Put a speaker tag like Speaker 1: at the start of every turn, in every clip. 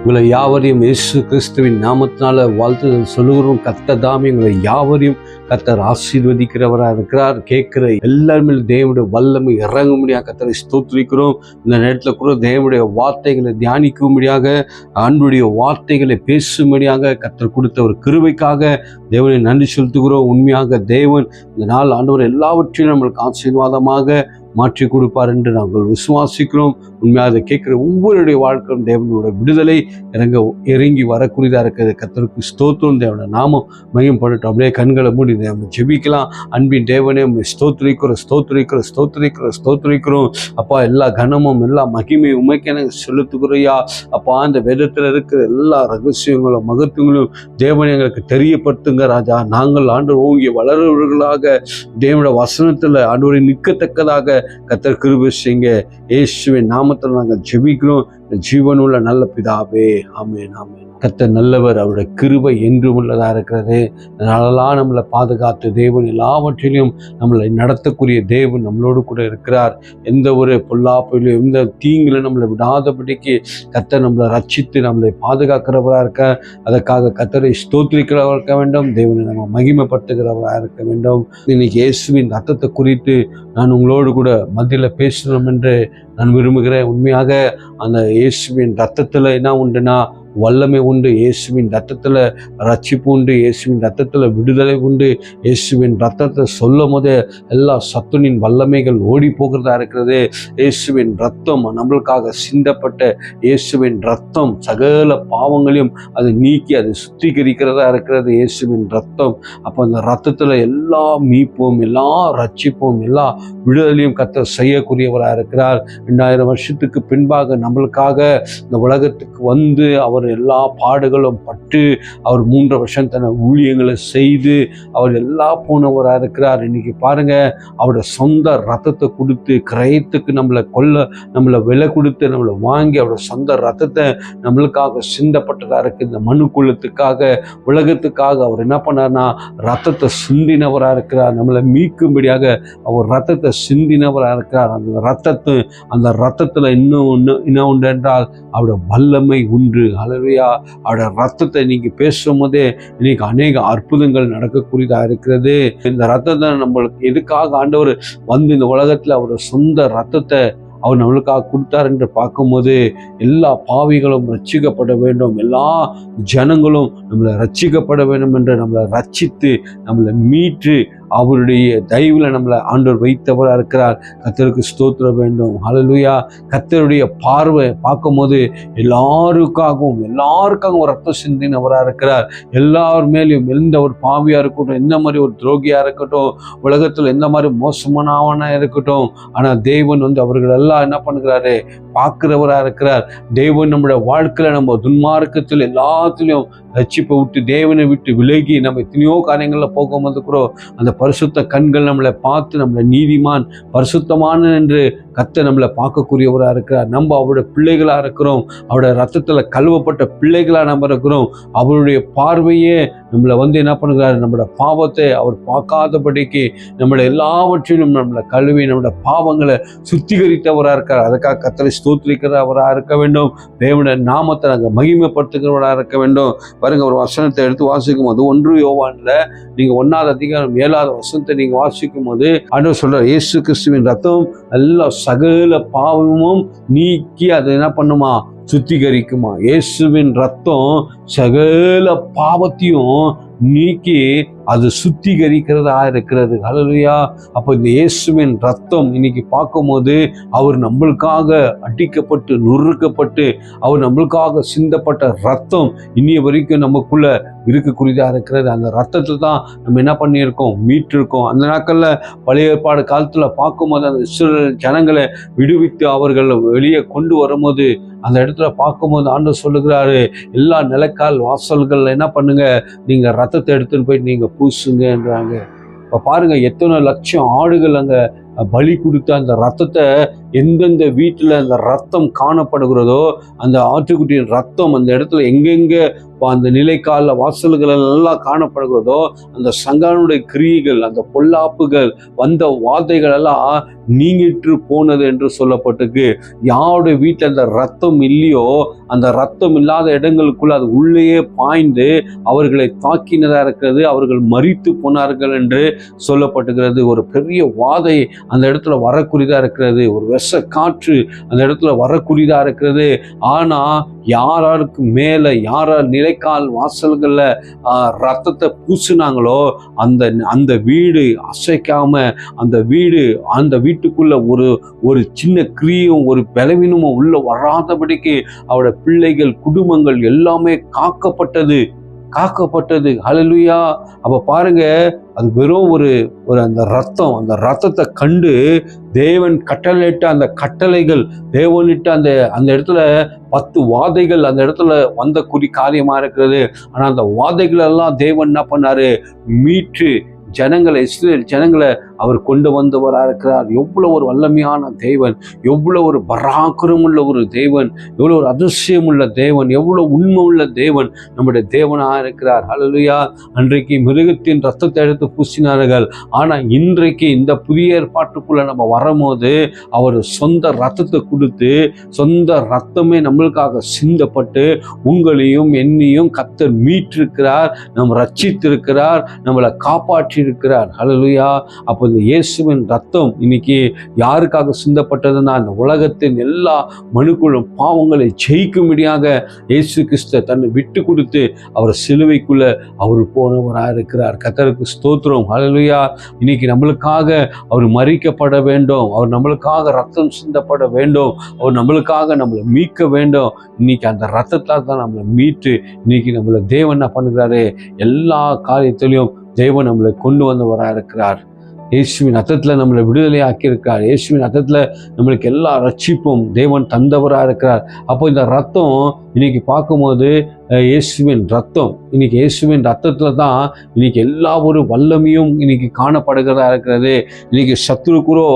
Speaker 1: உங்களை யாவரையும் இயேசு கிறிஸ்துவின் நாமத்தினால வாழ்த்துதல் சொல்லுகிறோம். கர்த்தர் தாமே உங்களை யாவரையும் கர்த்தர் ஆசீர்வதிக்கிறவராக இருக்கிறார். கேட்கிற எல்லாருமே தேவனுடைய வல்லமை இறங்கும்படியாக கர்த்தரை ஸ்தோத்திரிக்கிறோம். இந்த நேரத்தில் கூட தேவனுடைய வார்த்தைகளை தியானிக்கும்படியாக, அன்புடைய வார்த்தைகளை பேசும்படியாக கர்த்தர் கொடுத்த ஒரு கிருபைக்காக தேவனை நன்றி செலுத்துகிறோம். உண்மையாக தேவன் இந்த நாள் ஆண்டவர் எல்லாவற்றையும் நம்மளுக்கு ஆசீர்வாதமாக மாற்றி கொடுப்பார் என்று நாங்கள் விசுவாசிக்கிறோம். உண்மையாக அதை கேட்கிற ஒவ்வொருடைய வாழ்க்கையும் தேவனுடைய விடுதலை இறங்கி வரக்கூடியதாக இருக்கிறது. கர்த்தருக்கு ஸ்தோத்திரம். தேவனை நாமம் மகிமைப்படட்டும். அப்படியே கண்களை மூடி நம்ம ஜெபிக்கலாம். அன்பின் தேவனே ஸ்தோத்திரிக்கிறோம். அப்பா, எல்லா கனமும் எல்லா மகிமையும் உமைக்கு எனக்கு செலுத்துகிறையா. அப்பா, அந்த வேதத்தில் இருக்கிற எல்லா ரகசியங்களும் மகத்துவங்களும் தேவனை எங்களுக்கு தெரியப்படுத்துங்க ராஜா. நாங்கள் ஆண்டு ஓங்கி வளர்வர்களாக தேவனுடைய வசனத்தில் ஆண்டவரை நிற்கத்தக்கதாக கர்த்தர் கிருபை செய்யுங்க. இயேசுவின் நாமத்தில் நாங்கள் ஜெபிக்கிறோம். ஜீவனுள்ள நல்ல பிதாவே, ஆமென், ஆமென். கர்த்தர் நல்லவர், அவருடைய கிருபை என்றும் உள்ளதாக இருக்கிறது. அதனாலலாம் நம்மளை பாதுகாத்து தேவன் எல்லாவற்றிலையும் நம்மளை நடத்தக்கூடிய தேவன் நம்மளோடு கூட இருக்கிறார். எந்த ஒரு பொல்லாப்பிலும் எந்த தீங்கிலும் நம்மளை விடாதபடிக்கு கர்த்தர் நம்மளை ரட்சித்து நம்மளை பாதுகாக்கிறவராக இருக்க, அதற்காக கர்த்தரை ஸ்தோத்திரிக்கிறவராக இருக்க வேண்டும். தேவனை நம்ம மகிமைப்படுத்துகிறவராக இருக்க வேண்டும். இன்னைக்கு இயேசுவின் ரத்தத்தை குறித்து நான் உங்களோடு கூட மத்தியில் பேசணும் என்று நான் விரும்புகிறேன். உண்மையாக அந்த இயேசுவின் ரத்தத்தில் என்ன உண்டுன்னா வல்லமை உண்டு. இயேசுவின் ரத்தத்தில் ரட்சிப்பு உண்டு. இயேசுவின் ரத்தத்தில் விடுதலை உண்டு. இயேசுவின் ரத்தத்தை சொல்லும் போதே எல்லா சத்துனின் வல்லமைகள் ஓடி போகிறதா இருக்கிறது. இயேசுவின் ரத்தம் நம்மளுக்காக சிந்தப்பட்ட இயேசுவின் ரத்தம் சகல பாவங்களையும் அதை நீக்கி அதை சுத்திகரிக்கிறதா இருக்கிறது. இயேசுவின் ரத்தம். அப்போ அந்த ரத்தத்தில் எல்லா மீட்பும், எல்லா ரட்சிப்பும், எல்லா விடுதலையும் கர்த்தர் செய்யக்கூடியவராக இருக்கிறார். 2000 வருஷத்துக்கு பின்பாக நம்மளுக்காக இந்த உலகத்துக்கு வந்து அவர் எல்லா பாடுகளும் பட்டு அவர் 3 வருஷம் தன்னை ஊழியங்களை செய்து அவர் எல்லா போனவராக இருக்கிறார். இன்னைக்கு பாருங்க, அவருடைய சொந்த ரத்தத்தை கொடுத்து கிரயத்துக்கு நம்மளை விலை கொடுத்து நம்மளை வாங்கி அவருடைய சொந்த ரத்தத்தை நம்மளுக்காக சிந்தப்பட்டதாக இருக்குது. இந்த மனுக்குலத்துக்காக, உலகத்துக்காக அவர் என்ன பண்ணார்னா ரத்தத்தை சிந்தினவராக இருக்கிறார். நம்மளை மீட்கும்படியாக அவர் ரத்தத்தை சிந்தினவராக இருக்கிறார். அந்த ரத்தத்தில் இன்னும் உண்டு என்றால் அவருடைய வல்லமை உண்டு. ஹல்லேலூயா. அவருடைய ரத்தத்தை நீங்க பேசும் போதே இன்னைக்கு அநேக அற்புதங்கள் நடக்கக்கூடியதாக இருக்கிறது. இந்த ரத்தத்தை நம்மளுக்கு எதுக்காக ஆண்டவர் வந்து இந்த உலகத்தில் அவருடைய சொந்த ரத்தத்தை அவர் நம்மளுக்காக கொடுத்தார் என்று பார்க்கும்போது எல்லா பாவிகளும் ரட்சிக்கப்பட வேண்டும், எல்லா ஜனங்களும் நம்மளை ரட்சிக்கப்பட வேண்டும் என்று நம்மளை ரட்சித்து நம்மளை மீட்டு அவருடைய தயவுல நம்மளை ஆண்டவர் வைத்தவராக இருக்கிறார். கர்த்தருக்கு ஸ்தோத்திரம் வேண்டும். ஹல்லேலூயா. கர்த்தருடைய பார்வை பார்க்கும்போது எல்லாருக்காகவும் ரத்தம் சிந்தினவராக இருக்கிறார். எல்லார் மேலேயும் எந்த ஒரு பாவியா இருக்கட்டும், எந்த மாதிரி ஒரு துரோகியா இருக்கட்டும், உலகத்தில் எந்த மாதிரி மோசமானவனா இருக்கட்டும், ஆனால் தேவன் வந்து அவர்கள் எல்லாம் என்ன பண்ணுகிறாரு, பார்க்கிறவராக இருக்கிறார். தேவன் நம்முடைய வாழ்க்கையில நம்ம துன்மார்க்கத்தில் எல்லாத்திலையும் ரட்சிப்பை விட்டு தேவனை விட்டு விலகி நம்ம எத்தனையோ காரியங்களில் போகும்போது கூட அந்த பரிசுத்த கண்கள் நம்மளை பார்த்து நம்மளை நீதிமான் பரிசுத்தமான என்று கர்த்தர் நம்மளை பார்க்கக்கூடியவராக இருக்கிறார். நம்ம அவருடைய பிள்ளைகளாக இருக்கிறோம். அவருடைய ரத்தத்தில் கழுவப்பட்ட பிள்ளைகளாக நம்ம இருக்கிறோம். அவருடைய பார்வையே நம்மளை வந்து என்ன பண்ணுகிறார், நம்மளோட பாவத்தை அவர் பார்க்காதபடிக்கு நம்மளை எல்லாவற்றிலும் நம்மளை கழுவி நம்மளோட பாவங்களை சுத்திகரித்தவராக இருக்கிறார். அதுக்காக கர்த்தரை ஸ்தோத்திரிக்கிறவராக இருக்க வேண்டும். தேவனுடைய நாமத்தை நாங்கள் மகிமைப்படுத்துகிறவராக இருக்க வேண்டும். பாருங்க, ஒரு வசனத்தை எடுத்து வாசிக்கும் போது 1 யோவான்ல நீங்க 1ஆவது அதிகாரம் 7வது வசனத்தை நீங்க வாசிக்கும் போது ஆண்டவர் சொல்றார், இயேசு கிறிஸ்துவின் ரத்தம் எல்லா சகல பாவமும் நீக்கி அதை என்ன பண்ணுமா, சுத்திகரிக்குமா. இயேசுவின் ரத்தம் சகல பாவத்தையும் நீக்கி அது சுத்திகரிக்கிறதா இருக்கிறது. ஹல்லேலூயா. அப்போ இந்த இயேசுவின் ரத்தம் இன்னைக்கு பார்க்கும்போது அவர் நம்மளுக்காக அடிக்கப்பட்டு நொறுக்கப்பட்டு அவர் நம்மளுக்காக சிந்தப்பட்ட ரத்தம் இன்னைய வரைக்கும் நமக்குள்ள இருக்கக்கூடியதாக இருக்கிறது. அந்த ரத்தத்தை தான் நம்ம என்ன பண்ணியிருக்கோம், மீட்டிருக்கோம். அந்த நாட்களில் பழைய ஏற்பாடு காலத்தில் பார்க்கும்போது அந்த இஸ்ரவேல் ஜனங்களை விடுவித்து அவர்கள் வெளியே கொண்டு வரும்போது அந்த இடத்துல பார்க்கும்போது ஆண்டவர் சொல்லுகிறாரு, எல்லா நிலக்கால் வாசல்கள் என்ன பண்ணுங்க, நீங்க ரத்தத்தை எடுத்துன்னு போயிட்டு நீங்க பூசுங்கன்றாங்க. இப்போ பாருங்க, எத்தனை லட்சம் ஆடுகள் அங்கே பலி கொடுத்து அந்த ரத்தத்தை எந்தெந்த வீட்டில் அந்த ரத்தம் காணப்படுகிறதோ அந்த ஆட்டுக்குட்டியின் ரத்தம் அந்த இடத்துல எங்கெங்கே அந்த நிலைக்கால வாசல்கள் எல்லாம் காணப்படுகிறதோ அந்த சங்கானுடைய கிரியைகள், அந்த பொல்லாப்புகள், வந்த வாதைகள் எல்லாம் நீங்கிட்டு போனது என்று சொல்லப்பட்டிருக்கு. யாருடைய வீட்டில் அந்த ரத்தம் இல்லையோ அந்த ரத்தம் இல்லாத இடங்களுக்குள்ள அது உள்ளேயே பாய்ந்து அவர்களை தாக்கினதா இருக்கிறது, அவர்கள் மரித்து போனார்கள் என்று சொல்லப்பட்டுகிறது. ஒரு பெரிய வாதை அந்த இடத்துல வரக்கூடியதா இருக்கிறது, ஒரு விஷ காற்று அந்த இடத்துல வரக்கூடியதா இருக்கிறது. ஆனா யாராருக்கு மேல யாரார் நிலைக்கால் வாசல்கள்ல ரத்தத்தை பூசினாங்களோ அந்த அந்த வீடு அசைக்காம அந்த வீட்டுக்குள்ள ஒரு சின்ன கிரியும் ஒரு பலவீனமும் உள்ள வராதபடிக்கு அவருடைய பிள்ளைகள் குடும்பங்கள் எல்லாமே காக்கப்பட்டது. ஹல்லேலூயா. அப்ப பாருங்க, அது வெறும் ஒரு அந்த ரத்தத்தை கண்டு தேவன் கட்டளையிட்ட அந்த கட்டளைகள், தேவனிட்ட அந்த இடத்துல 10 வாதைகள் அந்த இடத்துல வந்த காரியமா இருக்கிறது. ஆனா அந்த வாதைகள் எல்லாம் தேவன் என்ன பண்ணாரு? மீட்டு இஸ்ரவேல் ஜனங்களை அவர் கொண்டு வந்தவராக இருக்கிறார். எவ்வளவு ஒரு வல்லமையான தேவன், எவ்வளவு ஒரு பராக்கிரம் உள்ள ஒரு தேவன், எவ்வளவு ஒரு அதிசயம் உள்ள தேவன், எவ்வளவு உண்மை உள்ள தேவன் நம்முடைய தேவனாக இருக்கிறார். ஹல்லேலூயா. அன்றைக்கு மிருகத்தின் ரத்தத்தை எடுத்து பூசினார்கள். ஆனா இன்றைக்கு இந்த புதிய ஏற்பாட்டுக்குள்ள நம்ம வரும்போது அவர் சொந்த ரத்தத்தை கொடுத்து, சொந்த ரத்தமே நம்மளுக்காக சிந்தப்பட்டு உங்களையும் என்னையும் கர்த்தர் மீட்டிருக்கிறார், நம்ம ரட்சித்திருக்கிறார், நம்மளை காப்பாற்றி இருக்கிறார். ஹல்லேலூயா. அப்போ இந்த இயேசுவின் ரத்தம் இன்னைக்கு யாருக்காக சிந்தப்பட்டதுன்னா இந்த உலகத்தின் எல்லா மனுக்குள்ளும் பாவங்களை ஜெயிக்கும்படியாக இயேசு கிறிஸ்து தன்னை விட்டு கொடுத்து அவர் சிலுவைக்குள்ள அவர் போனவராக இருக்கிறார். கர்த்தருக்கு ஸ்தோத்திரம். ஹல்லேலூயா. இன்னைக்கு நம்மளுக்காக அவர் மரிக்கப்பட வேண்டும், அவர் நம்மளுக்காக ரத்தம் சிந்தப்பட வேண்டும், அவர் நம்மளுக்காக நம்மளை மீட்க வேண்டும். இன்னைக்கு அந்த ரத்தத்தால் தான் நம்மளை மீட்டு இன்னைக்கு நம்மளை தேவன் என்ன பண்ணுகிறாரு? எல்லா காரியத்திலையும் தேவன் நம்மளை கொண்டு வந்தவராக இருக்கிறார். இயேசுவின் ரத்தத்தில் நம்மளை விடுதலை ஆக்கியிருக்கார். இயேசுவின் ரத்தத்தில் நம்மளுக்கு எல்லா ரட்சிப்பும் தேவன் தந்தவராக இருக்கிறார். அப்போ இந்த ரத்தம் இன்னைக்கு பார்க்கும்போது இயேசுவின் ரத்தம், இன்னைக்கு இயேசுவின் ரத்தத்தில் தான் இன்னைக்கு எல்லா ஒரு வல்லமையும் இன்னைக்கு காணப்படுகிறதா இருக்கிறது. இன்னைக்கு சத்துருக்குறோ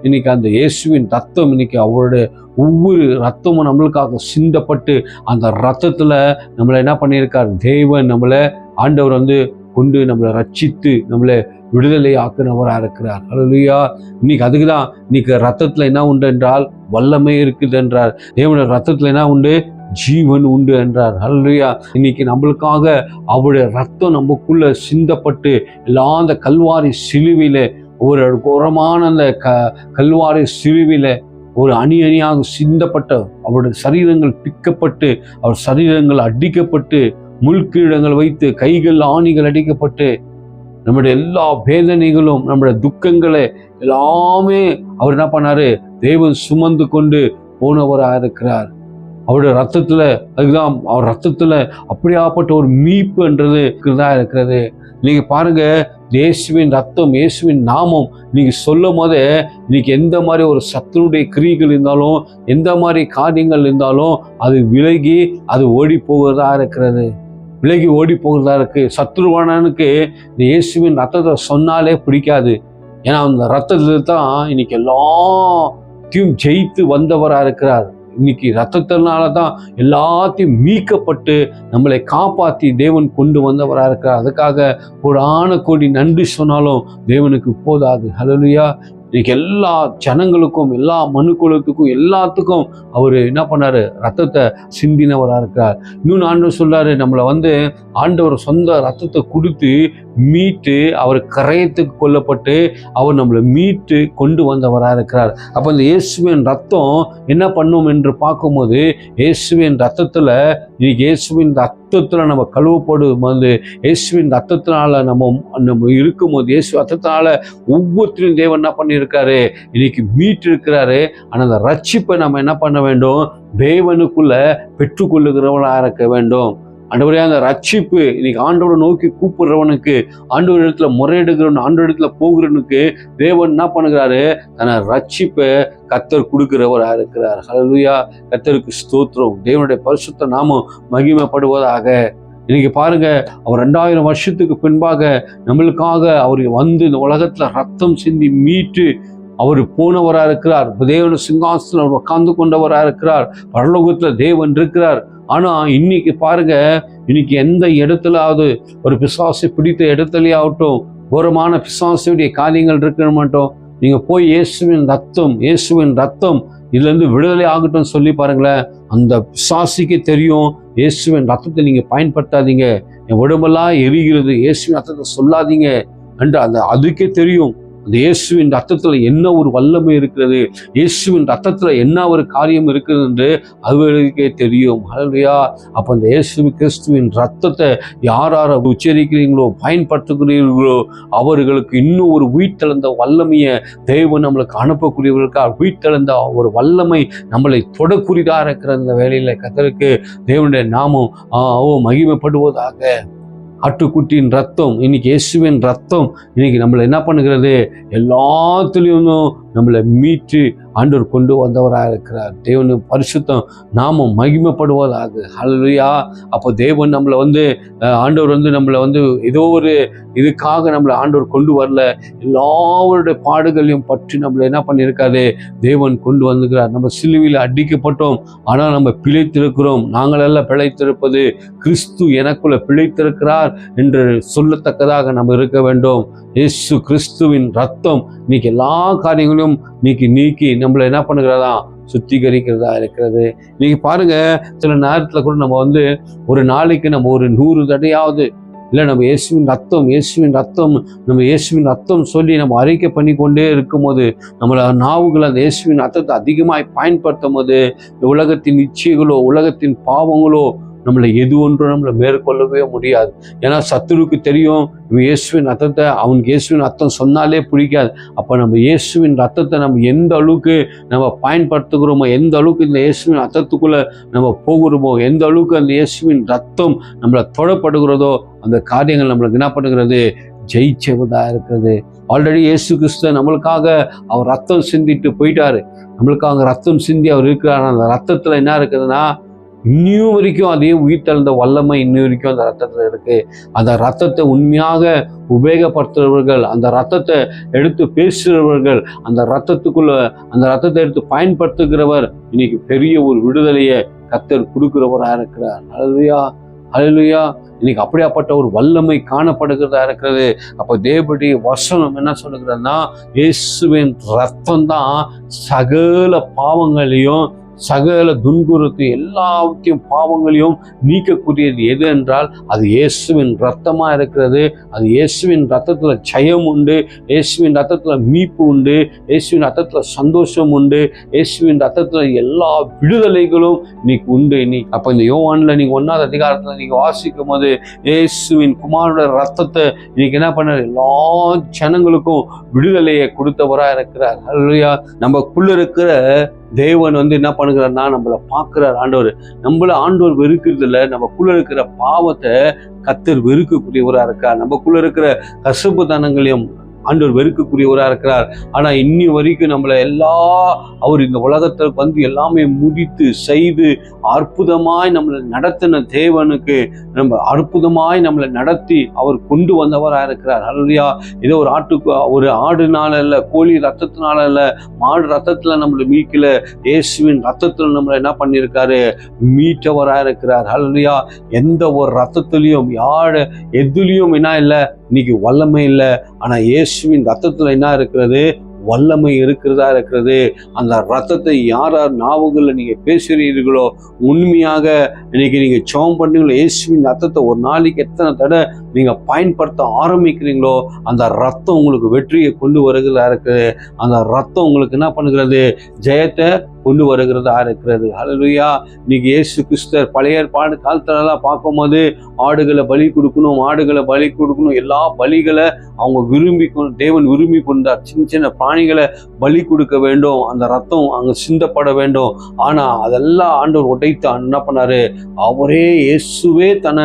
Speaker 1: இன்னைக்கு அந்த இயேசுவின் ரத்தம் இன்னைக்கு அவருடைய ஒவ்வொரு ரத்தமும் நம்மளுக்காக சிந்தப்பட்டு அந்த ரத்தத்தில் நம்மளை என்ன பண்ணியிருக்கார்? தேவன் நம்மளை ஆண்டவர் கொண்டு நம்மளை ரட்சித்து நம்மளை விடுதலை ஆக்குனவராக இருக்கிறார். ஹல்லேலூயா. இன்னைக்கு அதுக்கு தான் இன்னைக்கு ரத்தத்தில் என்ன உண்டு என்றால் வல்லமை இருக்குது என்றார். தேவனுடைய ரத்தத்தில் என்ன உண்டு? ஜீவன் உண்டு என்றார். ஹல்லேலூயா. இன்னைக்கு நம்மளுக்காக அவருடைய ரத்தம் நமக்குள்ள சிந்தப்பட்டு எல்லா அந்த கல்வாரி சிலுவையில ஒரு உரமான அந்த கல்வாரி சிலுவையில ஒரு அணியாக சிந்தப்பட்ட அவருடைய சரீரங்கள் பிக்கப்பட்டு அவர் சரீரங்கள் அடிக்கப்பட்டு முள்கீழங்கள் வைத்து கைகள் ஆணிகள் அடிக்கப்பட்டு நம்முடைய எல்லா வேதனைகளும் நம்முடைய துக்கங்களை எல்லாமே அவர் என்ன பண்ணாரு? தேவன் சுமந்து கொண்டு போனவராக இருக்கிறார். அவருடைய ரத்தத்துல அதுதான் அவர் ரத்தத்துல அப்படியாப்பட்ட ஒரு மீட்புன்றது இருக்கிறது. நீங்க பாருங்க, இயேசுவின் ரத்தம், இயேசுவின் நாமம் நீங்க சொல்லும் போதே இன்னைக்கு எந்த மாதிரி ஒரு சத்துருடைய கிரியைகள் இருந்தாலும் எந்த மாதிரி காரியங்கள் இருந்தாலும் அது விலகி அது ஓடி போகிறதா இருக்கிறது. விலகி ஓடி போகிறதா இருக்கு. சத்ருவானனுக்கு இந்த இயேசுவின் ரத்தத்தை சொன்னாலே பிடிக்காது. ஏன்னா அந்த ரத்தத்தில் தான் இன்னைக்கு எல்லாத்தையும் ஜெயித்து வந்தவராக இருக்கிறார். இன்னைக்கு ரத்தத்தினால தான் எல்லாத்தையும் மீட்கப்பட்டு நம்மளை காப்பாற்றி தேவன் கொண்டு வந்தவராக இருக்கிறார். அதுக்காக கோடி நன்றி சொன்னாலும் தேவனுக்கு போதாது. ஹல்லேலூயா. இன்னைக்கு எல்லா ஜனங்களுக்கும் எல்லா மனுக்குலத்துக்கும் எல்லாத்துக்கும் அவர் என்ன பண்ணாரு? ரத்தத்தை சிந்தினவராக இருக்கிறார். இன்னொன்று ஆண்டவர் சொல்றாரு, நம்மளை ஆண்டவர் சொந்த ரத்தத்தை கொடுத்து மீட்டு அவர் கரையத்துக்கு கொல்லப்பட்டு அவர் நம்மளை மீட்டு கொண்டு வந்தவராக இருக்கிறார். அப்போ இந்த இயேசுவின் ரத்தம் என்ன பண்ணும் என்று பார்க்கும்போது இயேசுவின் ரத்தத்தில் இன்னைக்கு இயேசுவின் ரத்தத்தில் நம்ம கழுவப்படும் போது இயேசுவின் ரத்தத்தினால நம்ம இருக்கும்போது இயேசு ரத்தத்தினால ஒவ்வொருத்தரும் தேவன் என்ன பண்ணியிருக்காரு? இன்னைக்கு மீட்டு இருக்கிறாரு. ஆனால் அந்த ரட்சிப்பை நம்ம என்ன பண்ண வேண்டும்? தேவனுக்குள்ள பெற்றுக்கொள்ளுகிறவனாக இருக்க வேண்டும். ஆண்டவரே, அந்த ரட்சிப்பு இன்னைக்கு ஆண்டவரை நோக்கி கூப்பிடுறவனுக்கு, ஆண்டவர் இடத்துல முறையிடுகிறவன், ஆண்டவர் இடத்துல போகிறவனுக்கு தேவன் என்ன பண்ணுகிறாரு? தன்னை ரட்சிப்பை கர்த்தர் கொடுக்கிறவராக இருக்கிறார். ஹல்லேலூயா. கர்த்தருக்கு ஸ்தோத்திரம். தேவனுடைய பரிசுத்த நாமம் மகிமைப்படுவதாக. இன்னைக்கு பாருங்க, அவர் 2000 வருஷத்துக்கு பின்பாக நம்மளுக்காக அவர் இந்த உலகத்துல ரத்தம் சிந்தி மீட்டு அவர் போனவராக இருக்கிறார். தேவன் சிங்காசனம் உட்கார்ந்து கொண்டவராக இருக்கிறார். பரலோகத்துல தேவன் இருக்கிறார். ஆனா இன்னைக்கு பாருங்க, இன்னைக்கு எந்த இடத்துலாவது ஒரு பிசாசை பிடித்த இடத்துலயாகட்டும், கோரமான பிசாசுடைய காரியங்கள் இருக்க மாட்டோம், நீங்க போய் இயேசுவின் ரத்தம் இதுல இருந்து விடுதலை ஆகட்டும் சொல்லி பாருங்களேன். அந்த பிசாசுக்கு தெரியும், இயேசுவின் ரத்தத்தை நீங்க பயன்படுத்தாதீங்க, என் உடம்பெல்லாம் எரிகிறது, இயேசுவின் ரத்தத்தை சொல்லாதீங்க என்று அதுக்கே தெரியும். அந்த இயேசுவின் ரத்தத்துல என்ன ஒரு வல்லமை இருக்கிறது, இயேசுவின் ரத்தத்துல என்ன ஒரு காரியம் இருக்கிறது என்று அவர்களுக்கே தெரியும். ஹல்லேலூயா. அப்ப அந்த இயேசு கிறிஸ்துவின் ரத்தத்தை யார் உச்சரிக்கிறீங்களோ, பயன்படுத்துகிறீர்களோ, அவர்களுக்கு இன்னும் ஒரு உயிர்த்தெழுந்த வல்லமையை தேவன் நம்மளுக்கு அனுப்பக்கூடியவர்களுக்காக உயிர்த்தெழுந்த ஒரு வல்லமை நம்மளை தொடக்கூடியதாக இருக்கிற அந்த வேலையில கர்த்தருக்கு தேவனுடைய நாமம் மகிமைப்படுவதாக. ஆட்டுக்குட்டியின் ரத்தம், இன்னைக்கு இயேசுவின் ரத்தம் இன்னைக்கு நம்மளை என்ன பண்ணுகிறது, எல்லாத்துலேயும் நம்மளை மீட்டு ஆண்டவர் கொண்டு வந்தவராக இருக்கிறார். தேவன் பரிசுத்தம் நாமம் மகிமைப்படுவதாக. ஹல்லேலூயா. அப்போ தேவன் நம்மளை ஆண்டவர் நம்மளை ஏதோ ஒரு இதுக்காக நம்மளை ஆண்டவர் கொண்டு வரல, எல்லாருடைய பாடுகளையும் பற்றி நம்மளை என்ன பண்ணியிருக்காரு, தேவன் கொண்டு வந்துக்கிறார். நம்ம சிலுவையில் அடிக்கப்பட்டோம், ஆனால் நம்ம பிழைத்திருக்கிறோம். நாங்களெல்லாம் பிழைத்திருப்பது கிறிஸ்து எனக்குள்ள பிழைத்திருக்கிறார் என்று சொல்லத்தக்கதாக நம்ம இருக்க வேண்டும். இயேசு கிறிஸ்துவின் ரத்தம் இன்னைக்கு எல்லா காரியங்களையும் நீக்கி நம்மளை என்ன பண்ணுகிறதா, சுத்திகரிக்கிறதா இருக்கிறது. இன்னைக்கு பாருங்க, சில நேரத்தில் கூட நம்ம ஒரு நாளைக்கு நம்ம ஒரு 100 தடையாவது இல்லை நம்ம இயேசுவின் ரத்தம் சொல்லி நம்ம அறிக்கை பண்ணி கொண்டே இருக்கும்போது, நம்மளை நாவுகள் அந்த இயேசுவின் ரத்தத்தை அதிகமாக பயன்படுத்தும் போது, உலகத்தின் இச்சைகளோ உலகத்தின் பாவங்களோ நம்மளை எது ஒன்றும் நம்மளை மேற்கொள்ளவே முடியாது. ஏன்னா சத்துருக்கு தெரியும், அவனுக்கு இயேசுவின் ரத்தம் சொன்னாலே பிடிக்காது. அப்போ நம்ம இயேசுவின் ரத்தத்தை நம்ம எந்த அளவுக்கு நம்ம பயன்படுத்துகிறோமோ, எந்த அளவுக்கு இந்த இயேசுவின் ரத்தத்துக்குள்ளே நம்ம போகிறோமோ, எந்த அளவுக்கு அந்த இயேசுவின் ரத்தம் நம்மளை தொடப்படுகிறதோ, அந்த காரியங்கள் நம்மளுக்கு என்ன பண்ணுகிறது, ஜெயிச்சவதாக இருக்கிறது. ஆல்ரெடி இயேசு கிறிஸ்து நம்மளுக்காக அவர் ரத்தம் சிந்திட்டு போயிட்டாரு. நம்மளுக்காக ரத்தம் சிந்தி அவர் இருக்கிறார். அந்த ரத்தத்தில் என்ன இருக்குதுன்னா, இன்னும் வரைக்கும் அதே உயிர்த்தெழுந்த வல்லமை இன்னும் வரைக்கும் அந்த ரத்தத்தில் இருக்கு. அந்த ரத்தத்தை உண்மையாக உபயோகப்படுத்துறவர்கள், அந்த ரத்தத்தை எடுத்து பேசுகிறவர்கள், அந்த ரத்தத்தை எடுத்து பயன்படுத்துகிறவர் இன்னைக்கு பெரிய ஒரு விடுதலையை கர்த்தர் கொடுக்கிறவராக இருக்கிறார். ஹல்லேலூயா, ஹல்லேலூயா. இன்னைக்கு அப்படியாப்பட்ட ஒரு வல்லமை காணப்படுகிறதா இருக்கிறது. அப்போ தேவனுடைய வசனம் என்ன சொல்லுகிறதுனா, இயேசுவின் ரத்தம் தான் சகல பாவங்களையும் சகல துன்புறுத்தையும் எல்லாத்தையும் பாவங்களையும் நீக்கக்கூடியது எது என்றால் அது இயேசுவின் ரத்தமா இருக்கிறது. அது இயேசுவின் ரத்தத்துல ஜெயம் உண்டு, இயேசுவின் ரத்தத்துல மீட்பு உண்டு, இயேசுவின் ரத்தத்துல சந்தோஷம் உண்டு, இயேசுவின் ரத்தத்துல எல்லா விடுதலைகளும் இன்னைக்கு உண்டு. இன்னைக்கு அப்ப இந்த யோவான்ல நீங்க 1ஆவது அதிகாரத்துல நீங்க வாசிக்கும் போது, இயேசுவின் குமாரோட ரத்தத்தை இன்னைக்கு என்ன பண்ண எல்லா ஜனங்களுக்கும் விடுதலையை கொடுத்தவரா இருக்கிறார். ஹல்லேலூயா. நமக்குள்ள இருக்கிற தேவன் என்ன பண்ணுகிறார்னா, நம்மளை பார்க்கிறார். ஆண்டவர் வெறுக்கிறது இல்லை, நமக்குள்ள இருக்கிற பாவத்தை கர்த்தர் வெறுக்கக்கூடியவராக இருக்கார். நமக்குள்ள இருக்கிற கசப்பு தனங்களையும் ஆண்டவர் வெறுக்கக்கூடியவராக இருக்கிறார். ஆனா இன்னி வரைக்கும் நம்மளை அவர் இந்த உலகத்தில் எல்லாமே முடித்து செய்து அற்புதமாய் நம்மளை நடத்தின தேவனுக்கு நம்ம அற்புதமாய் நம்மளை நடத்தி அவர் கொண்டு வந்தவராக இருக்கிறார். ஹல்லேலூயா. ஏதோ ஒரு ஆடுனால இல்லை, கோழி ரத்தத்தினால இல்லை, மாடு ரத்தத்துல நம்மளை மீட்கல, இயேசுவின் ரத்தத்துல நம்மளை என்ன பண்ணியிருக்காரு, மீட்டவராக இருக்கிறார். ஹல்லேலூயா. எந்த ஒரு ரத்தத்திலையும் எதுலையும் என்ன இல்லை, இன்னைக்கு வல்லமை இல்லை. ஆனா இயேசுவின் ரத்தத்துல என்ன இருக்கிறது, வல்லமை இருக்கிறது. அந்த ரத்தத்தை யார் நாவுகளில் நீங்க பேசுகிறீர்களோ, உண்மையாக இன்னைக்கு நீங்க ஜெபம் பண்ணீங்களோ, இயேசுவின் ரத்தத்தை ஒரு நாளைக்கு எத்தனை தடவை நீங்க பயன்படுத்த ஆரம்பிக்கிறீங்களோ, அந்த ரத்தம் உங்களுக்கு வெற்றியை கொண்டு வருகிறதா இருக்குது. அந்த ரத்தம் உங்களுக்கு என்ன பண்ணுகிறது, ஜெயத்தை கொண்டு வருகிறதா இருக்கிறது. ஹல்லேலூயா. இன்னைக்கு இயேசு கிறிஸ்து பழைய ஏற்பாடு காலத்துலலாம் பார்க்கும்போது ஆடுகளை பலி கொடுக்கணும், எல்லா பலிகளை அவங்க தேவன் விரும்பி கொண்டார். சின்ன பிராணிகளை பலி கொடுக்க வேண்டும், அந்த ரத்தம் அங்க சிந்தப்பட வேண்டும். ஆனா அதெல்லாம் ஆண்டவர் உடைத்து என்ன பண்ணாரு, அவரே இயேசுவே தன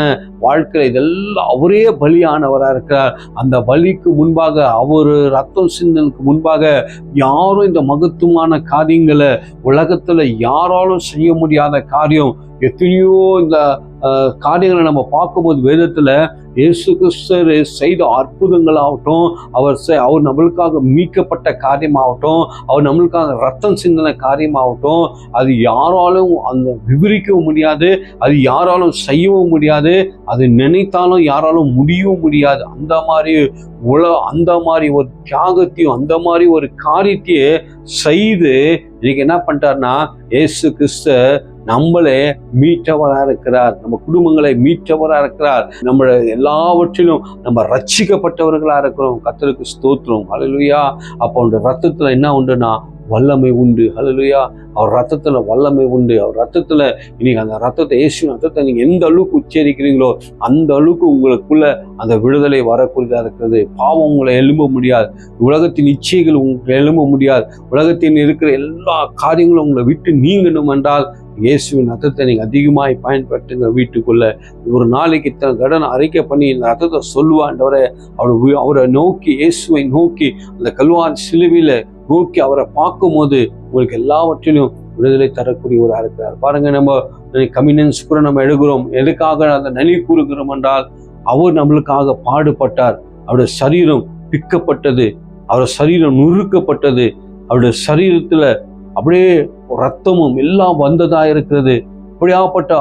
Speaker 1: வாழ்க்கையில இதெல்லாம் அவரே பலியானவராக இருக்கிறார். அந்த பலிக்கு முன்பாக, அவர் ரத்தம் சிந்தனுக்கு முன்பாக யாரும் இந்த மகத்துவமான காரியங்களை உலகத்துல யாராலும் செய்ய முடியாத காரியம், எத்தனையோ இந்த காரியங்களை நம்ம பார்க்கும்போது வேதத்துல இயேசு கிறிஸ்து செய்த அற்புதங்களாகட்டும், அவர் நம்மளுக்காக மீட்கப்பட்ட காரியமாகட்டும், அவர் நம்மளுக்காக ரத்தம் சிந்தின காரியமாகட்டும், அது யாராலும் அந்த விவரிக்கவும் முடியாது, அது யாராலும் செய்யவும் முடியாது, அது நினைத்தாலும் யாராலும் முடியவும் முடியாது. அந்த மாதிரி ஒரு தியாகத்தையும் அந்த மாதிரி ஒரு காரியத்தையே செய்து இன்னைக்கு என்ன பண்ணிட்டாருன்னா, இயேசு கிறிஸ்து நம்மளே மீட்டவரா இருக்கிறார், நம்ம குடும்பங்களை மீட்டவரா இருக்கிறார், நம்ம எல்லாவற்றிலும் நம்ம ரட்சிக்கப்பட்டவர்களா இருக்கிறோம். கர்த்தருக்கு ஸ்தோத்திரம். ஹல்லேலூயா. அப்போ அந்த ரத்தத்துல என்ன உண்டுன்னா வல்லமை உண்டு. ஹல்லேலூயா. அவர் ரத்தத்துல வல்லமை உண்டு. அவர் ரத்தத்துல இன்னைக்கு அந்த ரத்தத்தை, இயேசு ரத்தத்தை நீங்க எந்த அளவுக்கு உச்சரிக்கிறீங்களோ அந்த அளவுக்கு உங்களுக்குள்ள அந்த விடுதலை வரக்கூடியதா இருக்கிறது. பாவம் உங்களை எழும்ப முடியாது, உலகத்தின் இச்சைகள் உங்களுக்கு எழும்ப முடியாது, உலகத்தில் இருக்கிற எல்லா காரியங்களும் உங்களை விட்டு நீங்கணும் என்றால் இயேசுவின் ரத்தத்தை நீங்க அதிகமாய் பயன்படுத்துங்க. வீட்டுக்குள்ள ஒரு நாளைக்கு இத்தனை தடவை அறிக்கை பண்ணி இந்த ரத்தத்தை சொல்லுவாண்டவரை அவரை நோக்கி, இயேசுவை நோக்கி, அந்த கல்வாரி சிலுவையில நோக்கி அவரை பார்க்கும் போது உங்களுக்கு எல்லாவற்றிலும் விடுதலை தரக்கூடியவராக இருக்கிறார். பாருங்க, நம்ம கம்யூனியன்ஸ் கூட நம்ம எடுக்கிறோம். எதுக்காக அந்த நினைவு கூறுகிறோம் என்றால் அவர் நம்மளுக்காக பாடுபட்டார், அவருடைய சரீரம் பிக்கப்பட்டது, அவருடைய சரீரம் நுறுக்கப்பட்டது, அவருடைய சரீரத்துல அப்படியே ரத்தமும் எல்லாம் வந்ததா இருக்கிறது. அப்படியாப்பட்ட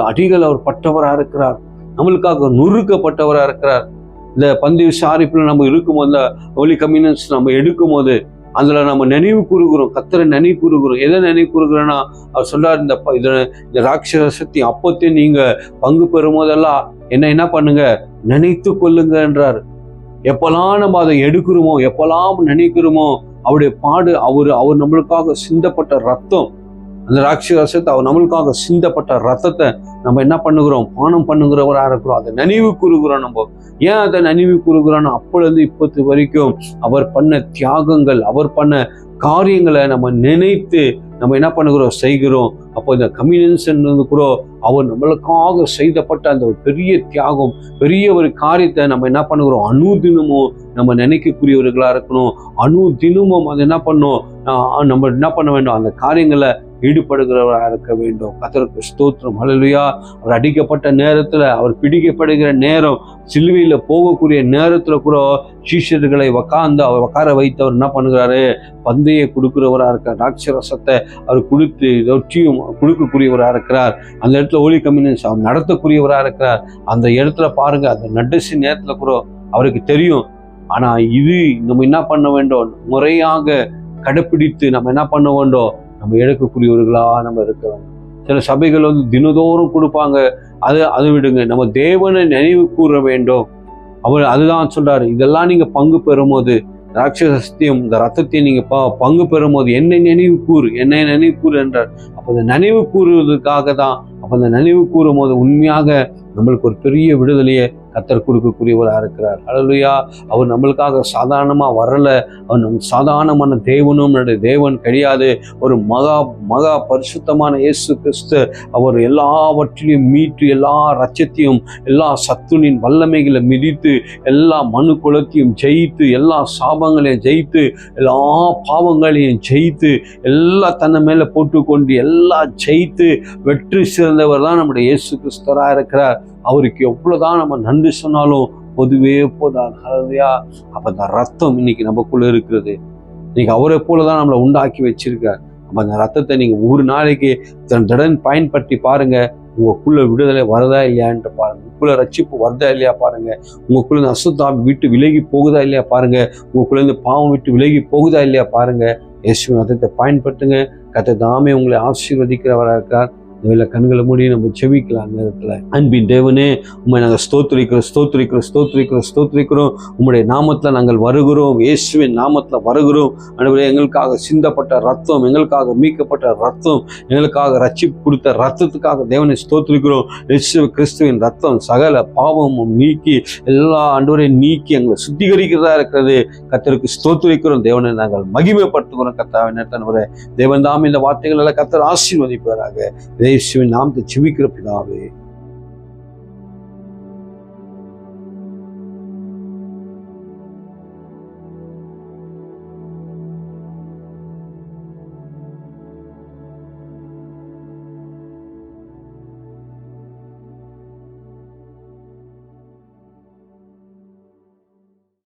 Speaker 1: அடிகள் அவர் பட்டவராக இருக்கிறார், நம்மளுக்காக நுறுக்கப்பட்டவராக இருக்கிறார். இந்த பந்தி விசாரிப்புல நம்ம இருக்கும்போது, இந்த ஹோலி கம்யூனியன்ஸ் நம்ம எடுக்கும் போது அதுல நம்ம நினைவு கூறுகிறோம், கர்த்தரை நினைவு கூறுகிறோம். எதை நினைவு கூறுகிறோன்னா, அவர் சொல்றார், இந்த ராட்சச சக்தி அப்பத்தை நீங்க பங்கு பெறும் போதெல்லாம் என்ன பண்ணுங்க, நினைத்து கொள்ளுங்க என்றார். எப்பெல்லாம் நம்ம அதை எடுக்கிறோமோ, எப்பெல்லாம் நினைக்கிறோமோ, அவருடைய அவர் நம்மளுக்காக சிந்தப்பட்ட ரத்தம், அந்த ராட்சசத்தை அவர் நம்மளுக்காக சிந்தப்பட்ட ரத்தத்தை நம்ம என்ன பண்ணுகிறோம், பானம் பண்ணுகிறவராக இருக்கிறோம். அதை நினைவு கூறுகிறோம். நம்ம ஏன் அதை நினைவு கூறுகிறோம்னா, அப்பொழுது இப்போது வரைக்கும் அவர் பண்ண தியாகங்கள், அவர் பண்ண காரியங்களை நம்ம நினைத்து நம்ம என்ன பண்ணுகிறோம், செய்கிறோம். அப்போ இந்த கம்யூனியன்ஸ் கூட அவர் நம்மளுக்காக செய்தப்பட்ட அந்த ஒரு பெரிய தியாகம், பெரிய ஒரு காரியத்தை நம்ம என்ன பண்ணுகிறோம், அனுதினமும் நம்ம நினைக்கக்கூடியவர்களா இருக்கணும். அனுதினமும் அது என்ன பண்ணணும், நம்ம என்ன பண்ண வேண்டும், அந்த காரியங்களை ஈடுபடுகிறவராக இருக்க வேண்டும். கர்த்தருக்கு ஸ்தோத்திரம். ஹல்லேலூயா. அவர் அடிக்கப்பட்ட நேரத்துல, அவர் பிடிக்கப்படுகிற நேரம், சிலுவையில போகக்கூடிய நேரத்துல கூட சீஷர்களை அவர் உட்கார வைத்தவர் என்ன பண்ணுகிறாரு, பந்தையை கொடுக்கிறவராக இருக்கிறார். ராட்சரசத்தை அவர் கொடுத்து ரொட்டியும் கொடுக்கக்கூடியவராக இருக்கிறார். அந்த இடத்துல ஹோலி கம்யூனியன்ஸ் அவர் நடத்தக்கூடியவராக இருக்கிறார். அந்த இடத்துல பாருங்க, அந்த நடுசி நேரத்துல கூட அவருக்கு தெரியும். ஆனா இது நம்ம என்ன பண்ண வேண்டும், முறையாக கடைப்பிடித்து நம்ம என்ன பண்ண வேண்டும், நம்ம எடுக்கக்கூடியவர்களா நம்ம இருக்க வேண்டும். சில சபைகள் தினதோறும் கொடுப்பாங்க, அது விடுங்க. நம்ம தேவனை நினைவு கூற வேண்டும். அவர் அதுதான் சொல்றாரு, இதெல்லாம் நீங்க பங்கு பெறும் போது, ராட்சசத்தையும் இந்த ரத்தத்தையும் நீங்க பங்கு பெறும் போது என்னை நினைவு கூறு என்றார். அப்ப இந்த நினைவு கூறுவதற்காக தான். அப்ப அந்த நினைவு கூறும் போது உண்மையாக நம்மளுக்கு ஒரு பெரிய விடுதலையை கர்த்தர் கொடுக்கக்கூடியவராக இருக்கிறார். ஹல்லேலூயா. அவர் நம்மளுக்காக சாதாரணமா வரல, அவர் நம் சாதாரணமான தேவன் கிடையாது. ஒரு மகா பரிசுத்தமான இயேசு கிறிஸ்து அவர் எல்லாவற்றிலையும் மீட்டு, எல்லா ரட்சத்தையும், எல்லா சத்துனின் வல்லமைகளை மிதித்து, எல்லா மனு குலத்தையும் ஜெயித்து, எல்லா சாபங்களையும் ஜெயித்து, எல்லா பாவங்களையும் ஜெயித்து, எல்லா தன்னை மேல போட்டுக்கொண்டு எல்லாம் ஜெயித்து வெற்றி சிறந்தவர் தான் நம்முடைய இயேசு கிறிஸ்தராக இருக்கிறார். அவருக்கு எவ்வளவுதான் நம்ம நன்றி சொன்னாலும் பொதுவே போதான். ஹல்லேலூயா. அப்ப அந்த ரத்தம் இன்னைக்கு நமக்குள்ள இருக்கிறது. இன்னைக்கு அவரை போலதான் நம்மளை உண்டாக்கி வச்சிருக்கார். அப்ப அந்த ரத்தத்தை நீங்க ஒரு நாளைக்கு தடன் பயன்படுத்தி பாருங்க. உங்களுக்குள்ள விடுதலை வருதா இல்லையான்ட்டு பாருங்க. உங்களுக்குள்ள ரட்சிப்பு வருதா இல்லையா பாருங்க. உங்களுக்குள்ள இந்த அசுத்தாவி விட்டு விலகி போகுதா இல்லையா பாருங்க. உங்களுக்குள்ள இந்த பாவம் விட்டு விலகி போகுதா இல்லையா பாருங்க. இயேசுவின் ரத்தத்தை பயன்படுத்துங்க. கர்த்தர் தாமே உங்களை ஆசீர்வதிக்கிறவராக இருக்கார். இதில் கண்களை மூடி நம்ம செவிக்கலாம். நேரத்தில் அன்பின் தேவனே, உண்மை நாங்கள் ஸ்தோத்திரிக்கிறோம். உம்முடைய நாமத்தில் நாங்கள் வருகிறோம். இயேசுவின் நாமத்தில் வருகிறோம். ஆண்டவரே, எங்களுக்காக சிந்தப்பட்ட ரத்தம், எங்களுக்காக மீட்கப்பட்ட ரத்தம், எங்களுக்காக ரட்சிப்பு கொடுத்த ரத்தத்துக்காக தேவனை ஸ்தோத்திரிக்கிறோம். இயேசு கிறிஸ்துவின் ரத்தம் சகல பாவமும் நீக்கி, எல்லா ஆண்டவரை நீக்கி எங்களை சுத்திகரிக்கிறதா இருக்கிறது. கர்த்தருக்கு ஸ்தோத்திரிக்கிறோம். தேவனை நாங்கள் மகிமைப்படுத்துகிறோம். கர்த்தாவின் நேரத்தை தேவன் தாம் இந்த வார்த்தைகள் எல்லாம் கர்த்தர் ஆசீர்வதிப்பாராக. இயேசுவின் நாமத்தை ஜெபிக்கிற பிதாவே.